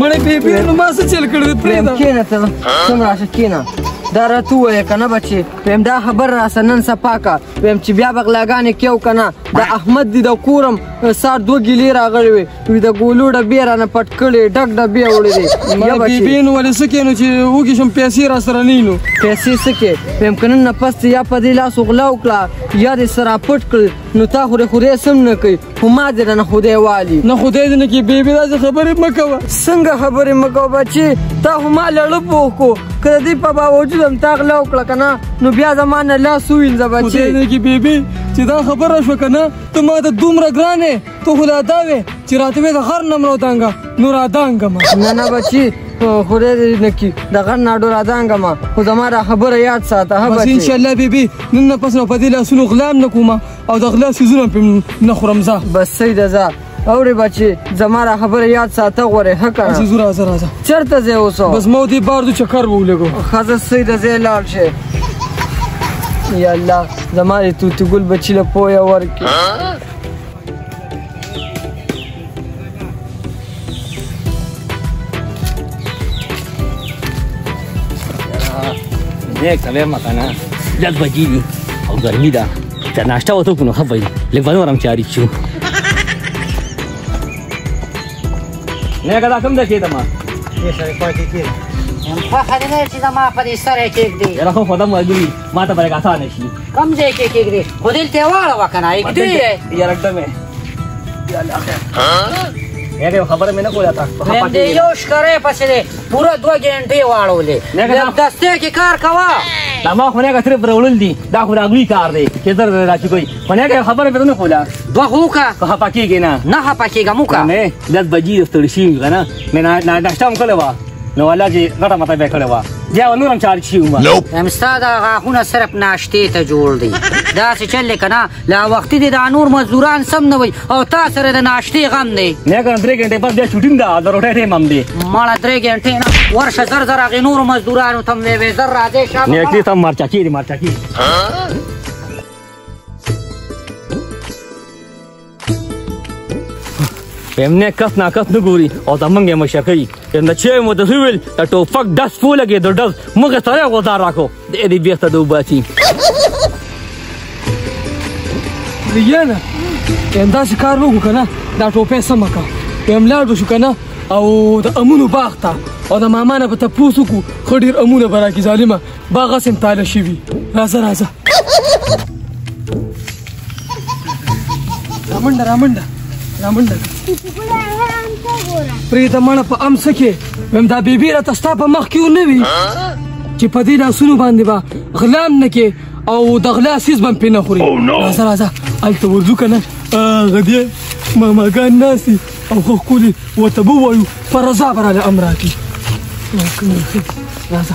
مړې بیبي نو ما څه چل کړی پرېږده کښېنه ته سم راشه کښېنه دا راته ووایه که نه بچې ویم دا خبر راسه نن سپا که ویم چې بیا به غلاګانې کیو که نه د احمد دي د کورم سار 2 ګیلې راغلې وې وي د ګولو ډبې رانه پټ کړې ډک ډبې وړې دي مړې بیبي نو ولې څه کې نو چې وږي شم پیسې را سره نه نو پیسې څه کې ویم که نن نه پس یا په دې لاس غلا وکړه یا دې سره پټ کړ نو تا خورې سم نه کوي خو ما دې نه خدای والي نه خدای دې نه کړي بیبي داسې خبرې مه کوه څنګه خبرې مه کوه بچې تا خو ما لړپ وکړو که د دې په باوجود هم تا غلا وکړه که نه نو بیا زما نه لاس ووینځه بچې خدای دې نه کړي بیبي چې دا خبره شوه که نه ته ما ته دومره ګران یې ته خو لا دا وې چې راته وې د غر نه م راودانګه نو رادانګه نه نه بچي خدای دې نه کړي د غر نه ډو رادانګه ما خو زما دا خبره یاد ساته ها بس انشاءالله بیبي نن نه پس نو په دې لاسونو غلا هم نه کوم او د غلا څیزونه هم پرې نه خورم ځه بس صحیح ده ځه اورې بچې زما دا خبره یاد ساته غورې ښه که نه ځو راځه راځه چېرته ځې اوس بس ما دې بار دو چکر به ولګو ښځه صحیح ده ځې لاړ شې یا الله زما دې توتي ګل بچي له پویه ورکړي دیکھ سویر مکانا لږ بجې دي او ګرمي ده چې ناشته ورته وکړو نو ښه به وي لږ به نور هم چارج شو نیکه دا کوم ځای کېږدمه خوښه دې نه چې زما په دې سر یې کېږدي یاره خو خو دا ملګري ما ته به لږ اسانه شي کوم ځای کې کېږدي خو دلته یې واړوه که نه ږدي یې یاره ږدم یې یا الله خیر نیکه یو خبره مې نه کوله تا ویم دې یو ښکری پسې دی پوره 2 ګنټې واړولې دستې کې کار کوه دا ما خو نیکه صرف راوړل دي دا خو راغلي کار دی چې زر زر راشي کوي خو نیکه یو خبره مې ته نه کوله 2 خو وکړه که خفه کېږې نه نه خفه کېږم وکړه نه 10 بجې ستړي شوي که نه مې ناشته هم کړې وه نو والله چې غټه مته به یې کړې وه بیا به نور هم چارج شوي وم یم ستا دا غاښونه صرف ناشتې ته جوړ دی داسې چل دی که نه لا وختي دي دا نور مزدوران سم نه وي او تا سره د ناشتې غم دی نه که 3 ګنټې پس بیا شوټینګ ده د روټۍ ټایم هم دی مړه 3 ګنټې نه ورشه زر زر هغې نورو مزدورانو ته م ویې زر راځې نیکلي ته مرچکې دي مرچکې یم نه کس ناکس نه ګوري او زمونږ یې مشه کوي یم د چې مو ته ویل د ټوپک ډز ولګېدو ډز موږ سره یې غوځار راکړو دی دې بېرته د وباسي ریانه یم داسې کار وکړو که نه دا ټوپۍ سمه کړه یم لاړ به شو که نه او د امونو باغ ته او د ماما نه به تپوس وکړو ښه ډېر امونه به راکړي ظالمه باغ هسې هم تاله شوي راځه راځه رامنډه رامنډه رامنډه پرېږده مړه په ام څه کې ویم دا بیبي راته ستا په مخ کې ونه وي چې په دې لاسونو باندې به غلا هم نه کې او د غلا څیز به هم پرې نه خوري راځه راځه هلته ورځو که نه هغه دی ماماګان ناست دي او ښه ښکلي ورته به ووایو په رضا به راله ام راکړي راځه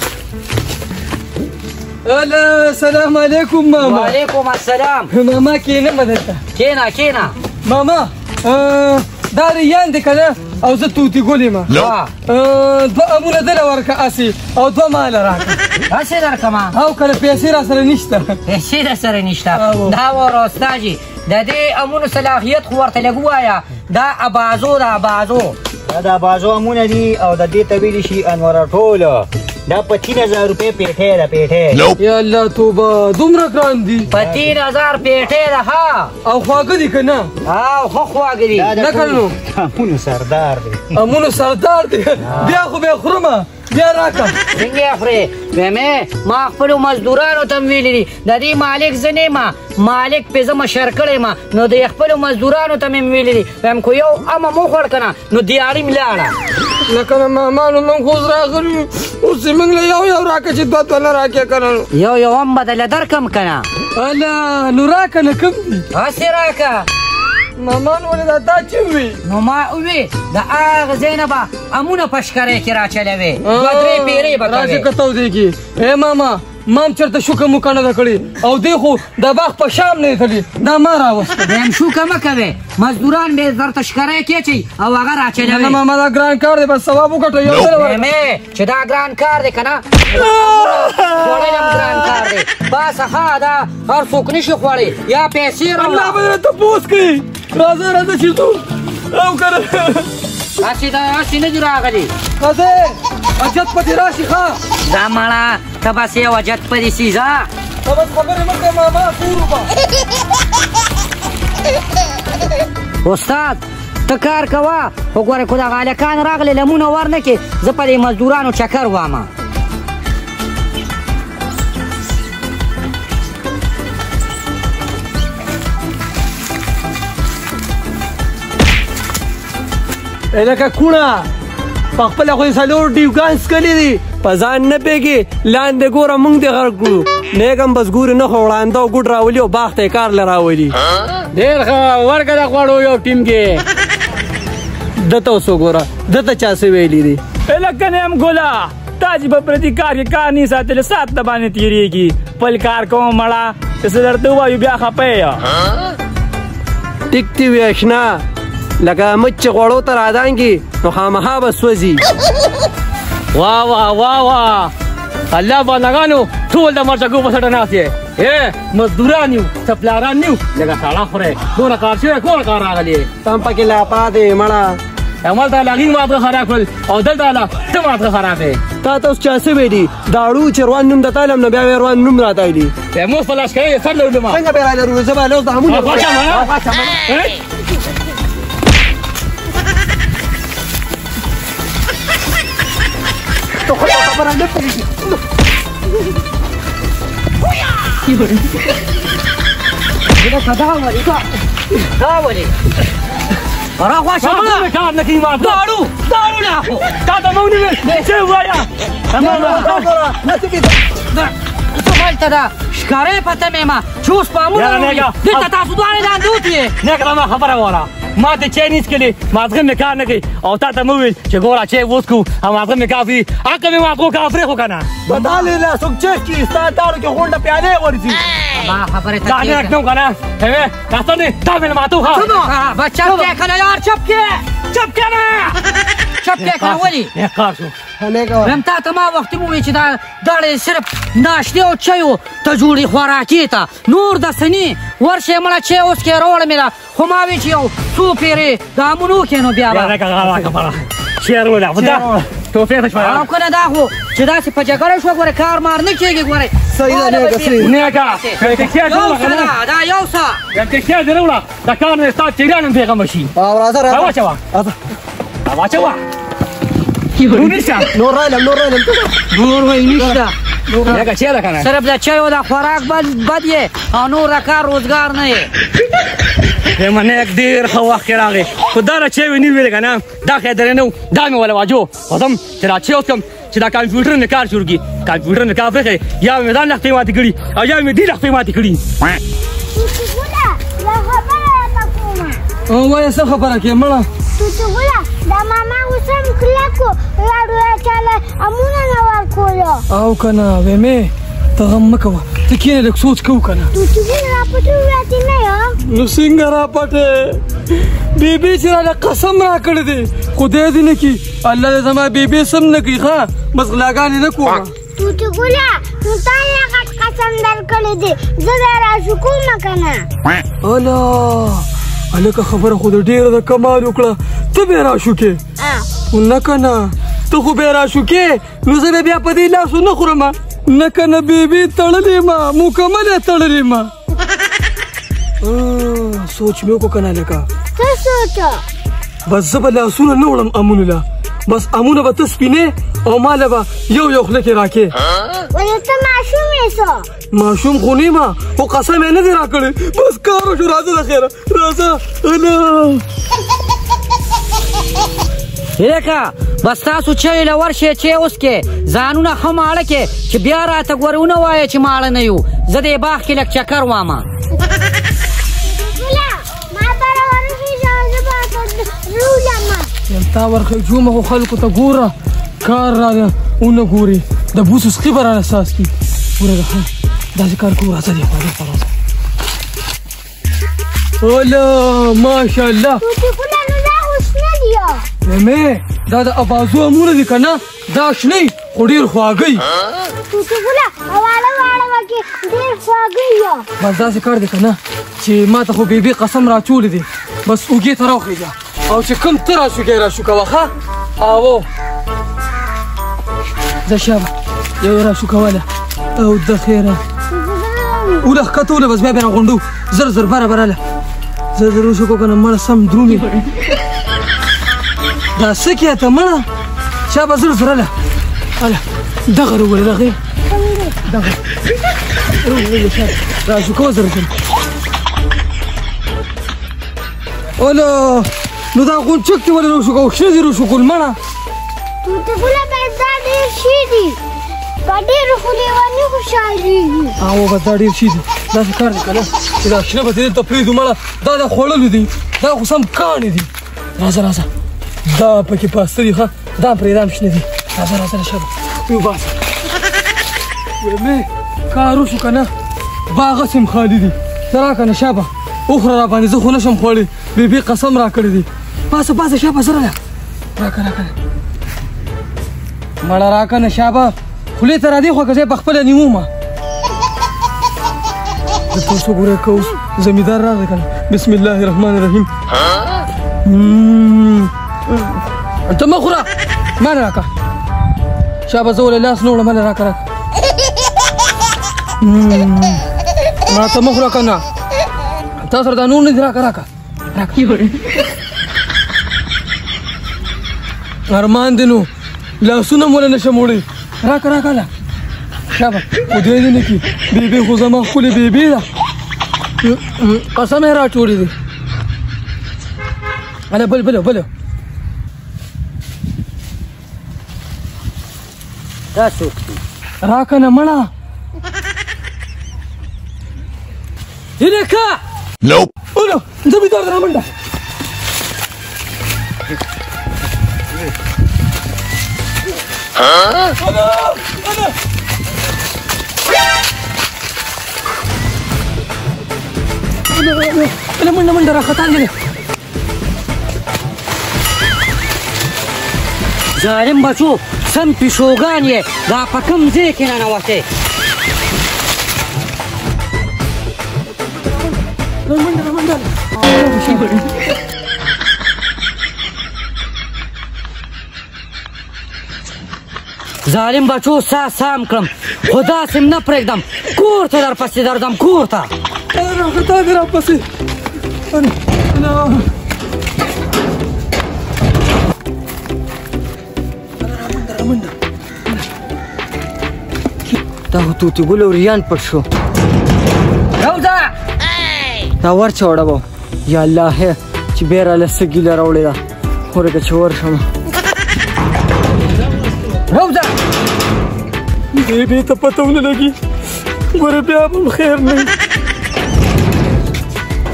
السلام علیکم ماما وعلیکم السلام ماما کښېنه به دلته کښېنه کښېنه ماما دا ریان دی که نه او زه توتي ګل یم 2 امونه دله ورکه هسې او 2 ماله راکړه هسې درکړمه او که نه پیسې را سره نشته پیسې در سره نشته دا واره استاجي د دې امونو صلاحیت خو ورته لږ ووایه دا ابازو ده ابازو دا د ابازو امونه دي او د دې ته ویلی شي انوره ټوله دا په 3000 روپۍ پیټۍ ده پیټۍ یا الله توبه دومره ګران دي په 3000 پیټۍ ده ها او خواږه دي که نه او ښه خواږه دي نه که نو امونو سردار دی امونو سردار دی بیا خو به یې خورمه بیا راکړه څنګه یې خورې ویمې ما خپلو مزدورانو ته م ویلي دي د دې مالک زه نه یم مالک پې زه مشر کړی یم نو د خپلو مزدورانو ته مې ویلي دي ویم که یو امه مو خوړ که نه نو دیاړي م لاړه نه که نه ماما نو موږ اوس راغلي یو اوس یې موږ له یو راکړه چې 2 نه راکړې که نه یو هم به درله درکړم که نه اله نو راکړه نه کوم دي هسې راکړه ماما نو ولې دا تا چې وي نو ما ووې د هغه ځای نه به امونه په ښکری کې راچلوې 2-3 پیرې به کوې راځه کته ودې کې ای ماما ما هم چېرته شوکه موکه نه ده کړې او دی خو د باغ په شام نه یې تلي دا ما راوسته ویم شوکه مه کوې مزدوران به درته ښکری کېچوي او هغه راچلوې نه ماما دا ګران کار دی بس ثواب وګټه یو ځل ویمې چې دا ګران کار دی که نه خوړل هم ګران کار دی بس ښه دا هر څوک نشي خوړی یا پیسې الله به درته تپوس کوي راځه راځه چې ځو او که نه هسې نه دي راغلي ښځې اجت پکې راشي ښه دا مړه ته بس یو اجت پدې سي ځه ته بس خبرې مه کوې ماما کورو به استاد ته کار کوه خو ګوره خو دغه هلکان راغلې لمونه ور نه کې زه په دې مزدورانو چکر وامه لکه کوڼه په خپله خو یې څلور ډیوګان څکلي دي په ځان نه پوهېږي لاندې ګوره موږ دې غرق کړو نیک هم بس ګورې نه خو وړانده او ګوډ راولي او باغ ته یې کار له راولي ډېر ښه ورکه د غواړو یو ټیم کې دته اوس وګوره دته چا څه ویلي دي لکه نیم ګله تا چې په پردي کار کې کار نه ساتلی سات د باندې تېرېږي خپل کار کوم مړه چې څه درته ووایو بیا خفه یې ټیک دي وي اشنا لکه مچ چې غوړو ته رادانګي نو خامخا به سوځي واه واه واه واه الله بندګانو ټول د مرچکو په سټه ناست یې مزدوران یو سپلاران نه یو لکه ساړه خورې دونه کار شوی کور کار راغلی تم پکې لا پاتې مړه همالته لاغین ماته خراب کړل او دلته لا ته ماته خراب یې تا ته اوس چا څه ویلي داړو چې روان نوم درته علم نه بیا یې روان نوم راته ویلي موږ په لاس کوي سر له ما څنګه به را لرو زه به له اوس د همونه ته خو خبره نه پوهېږي دا ولې راخواشه مړه کار نه کوي ما داړو نه خو تا ته مو ونیول څه ووایه هلته ده ښکارې پته مې ما چې اوس په امونه دلته تاسو دواړې لاندوت یې نیکه ما خبره وره ما ته چای نه څکلې مازغه مې کار نه کوي او تا ته مو ویل چې ګوره چای وڅکو او مازغه مې کافي حق مې مازغو کافرې خو که نه بدالې لا څوک چیک کي ستا داړو کې غونډه پیالې ورځي ما خبرې ته دا نه رکھنو که نه راستان دی تا مې ماتو ښه بس چپ کې که نه یار چپ کې نه چپ کې که نه ولې نیک کار شو ویم تا ته ما وختي مو وویل چې دا داړې صرف ناشتې او چایو ته جوړې خوراکي ته نور داسې نه ورشې مړه چای اوس کې راوړه مې ده خو ما وی چې یو څو پیرې د امونو کې نو بیا به شعر وله خو دا توفیق شوه او که نه دا خو چې داسې په جګړه شوه ګورې کار مار نه کېږي ګورې صحیح ده نیکه صحیح نیکه پرتکسیا دې وړه که نه دا یو څه پرتکسیا دې وړه د کار نه ستا چیران هم بېغمه شي راځه واچوه واچوه نور رالم نور وایي نشته نیکه چی ده که نه صرف د چایو د خوراک بد یې او نور د کار روزګار نه یې ما نیک ډېر ښه وخت کې راغی خو دا را چای وې نه ویلې که نه دا خیر درې نه و دا مې وله واجو خودم چې را چای وڅکم چې دا کمپیوټر مې کار شروع کړي کمپیوټر مې کار پرېښی یا مې دا لښتې ماتې کړي او یا مې دې لښتې ماتې کړي وایه څه خبره کې مړه توتوګله دا ماما اوس هم کلک و راډو یې چاله امونه نه ورکولو او که نه ویمې ته غم مه کوه ته کښېنه لږ سوچ کوو که نه توتوګله راپټې وراتې نه یو نو څنګه راپټې بیبي چې راله قسم راکړی دی خدای دې نه کړي الله دې زما بیبي سم نه کړي ښه بس غلاګانې نه کومه توتوګله نو تا یې غټ قسم درکړی دی زه بیا راشو کومه که نه الا هلکه خبره خو د ډېره د کمال وکړه ته بیا راشوکې نه که نه ته خو بیا راشوکې نو زه بیا په دې لاسو نه خورم نه که نه بیبي تړلې ما مکمل یې تړلې ما سوچ مې وکړو که نه هلکه څه سوچه بس زه به لاسونه نه وړم امونو له بس امونه به ته سپینې او ما له به یو خوله کې راکې ولې ته ماشوم یې څه ماشوم خو نه یم خو قسم یې نه دی راکړی بس کار وشو راځه د خیره راځه هلکه بس تاسو چای له ورشئ چای وڅکې ځانونه ښه ماړه کې چې بیا راته ګورې ونه وایه چې ماړه نه یو زه دې باغ کې لږ چکر وامه تا ورخېجومه خو خلکو ته ګوره کار رانه ونه ګوري د بوسو سقي به رانه ساس کي ګوره داسې کار کوو راځه دې خوا اوله ماشاءالله توتوګله نو دا خو شنه دي مې دا د ابازو امونه دي که نه دا شنه خو ډېر خواږی توتوګله واړه وکې ډېر خواږه یو بس داسې کار دی که نه چې ما ته خو بیبي قسم راچولی دی بس اوږې ته راوخېږه او چې کوم ته راشو کې راشو کوه ښه او زه شابه یو راشو کوله او د خیره اوله ښکته وله بس بیا بیا راغونډو زر زر بره بره له زه زر وشو کو که نه مړه سم درومي دا څه کې ته مړه شابه زر زر له هله دغه راوله دغه دغه راوله شابه راشو کوه زر زر اولو نو دا غونچک کې ولې روشو کوو ښه دې روشو کول مړه توتګله باید دا ډېر شي دي په ډېرو خو لیوني خوشحالېږي او بس دا ډېر شي دي داسې کار دی که نه چې دا شنه به دې ته پرېږدو مړه دا د خوړلو دي دا خو سم کاڼې دي راځه راځه دا پکې پاسته دي ښه دا پرې دام شنه دي راځه راځه له شابه وباسه ویمې کار وشو که نه باغ هسې هم خالي دي ته راکړه نه شابه وخوره را باندې زه خو نه شم خوړی بیبي قسم را کړی دی پاسه پاسه شابه سره ده راکړه راکړه مړه راکړه نه شابه خولې ته راځي خو که زه یې پخپله نیومه د توسو ګوره که اوس زمیندار راغی که نه بسم الله الرحمن الرحیم ته مه خوره ماله راکړه شابه زه ولې لاس نه وړم هله راکړه مړه ته مه خوره که نه تا سره دا نور نه دي راکړه راکړه ارمان دی نو لاسونه مو له نشم وړی راکړه راکړه شابه خدای دې نه کړي بیبي خو زما ښکلې بیبي ده قسم یې راټوړی دی هله بل دا څوک دي راکړه نه مړه هیلکه Nope. اولو زمیندار دی رامنډه منډه راختان دی ظالم بچو سم پیشوګان یې دا په کوم ځای کې ننوتې ظالم بچو سا سام کړم خو داسې م نه پرېږدم کور ته درپسې درځم کور ته راختا دی راپسې دا خو توتګل او ریان پټ شو روزه دا ورچوړه به یا الله چې بیا راله څه ګیله راوړې ده خورې چې ورشم روزه بیبي ته پته ونه لګي ګوره بیا به خیر نه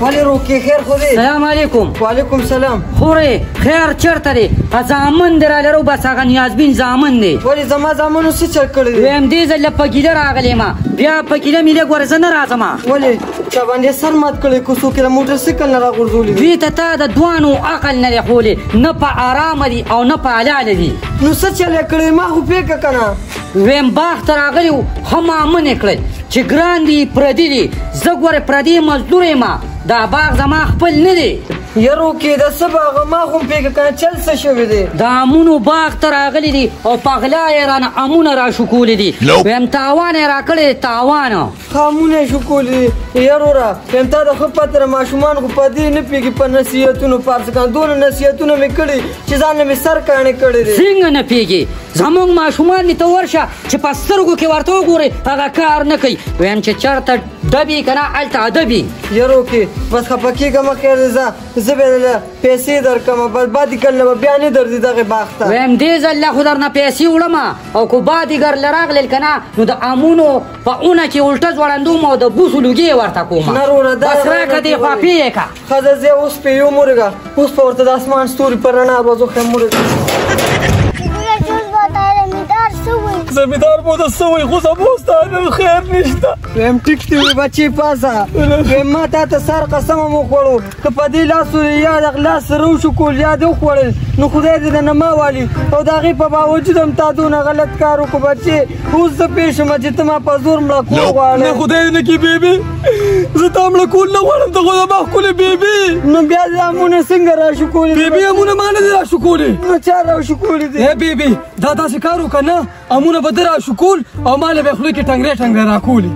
ولې روکې خیر خو دی سلام علیکم وعلیکم سلام خورې خیر چېرته دی زامن دی رالرو بس هغه نیازبین زامن دی ولې زما زامنو څه چل کړی دی ویم دې ځل په ګیله راغلی ما بیا په ګیله میله ګوره زه نه راځم ولې چا باندې سر مات کړی کو څوک یې موټر سایکل نه راغورځولي دي دوی ته تا د دوانو عقل نه دی ښولې نه په ارامه دي او نه په حلاله دي نو څه چل یې کړی ما خو پېکه که نه ویم باغ ته راغلی و ښه مامن یې کړی چې ګران دي پردي دي زه ګوره پردي مزدور یم دا باغ زما خپل نه دی یرو کې د څه باغه ما خو هم پېکه که نه چل څه شوی دی د امونو باغ ته راغلی دي او په غلا یې رانه امونه راشکولي دي ویم تاوان یې راکړی دی تاوان ښه امونه یې شکولي دي یروره ویم تا د ښه پته ماشومان خو په دې نه پوهېږي په نصیحتونو پارسکان دونه نصیحتونه مې کړي چې ځان نه مې سر کاڼې کړی دی څنګه نه پوهېږي زموږ ماشومان دې ته ورشه چې په سترګو کې ورته وګورئ هغه کار نه کوي ویم چې چېرته ډبي که نه هلته ادبي یرو کې بس خفه کېږه مه خیر دی زه به درله پیسې درکړم بربادي کړله به بیا نه درځي دغې باغ ته ویم دې ځل خو درنه پیسې وړم او که بادیګر له راغلل که نه نو د امونو په اونه کې الټه ځوړندوم او د بوسو لوګې ورته کوم نه وروره بس راکړه دې خوا پې که ښځه زه اوس پې یو مرګه اوس په ورته د اسمان ستوري په رڼا به زه ښه مرګه زمیندار څه وایي زه زمیدار مو د سوی خو زموستانه خیر نشته. ویم ټیک دی وی بچی پاسه ویم ما تا ته سر قسم مو خوړو که په دې لاسو یا د غلا سره وشو کول یا دې وخوړل نو خدای دې نه ما والي او د هغې په باوجود هم تا دونه غلط کار وکړو بچې اوس زه پوه شوم چې ته ما په زور مړه کول غواړې. نه خدای دې نه کړي بیبي زه تا مړه کول نه غواړم ته خو زما ښکلې بیبي. نو بیا دې امونه څنګه راشو کولی بیبي امونه ما نه دي راشو کولی. نو چا راشو کولی دي؟ بیبي دا داسې کار وکړه نه امونه به ده راشو کول او ما له به یې خولې کې ټنګرې ټنګرې راکولي.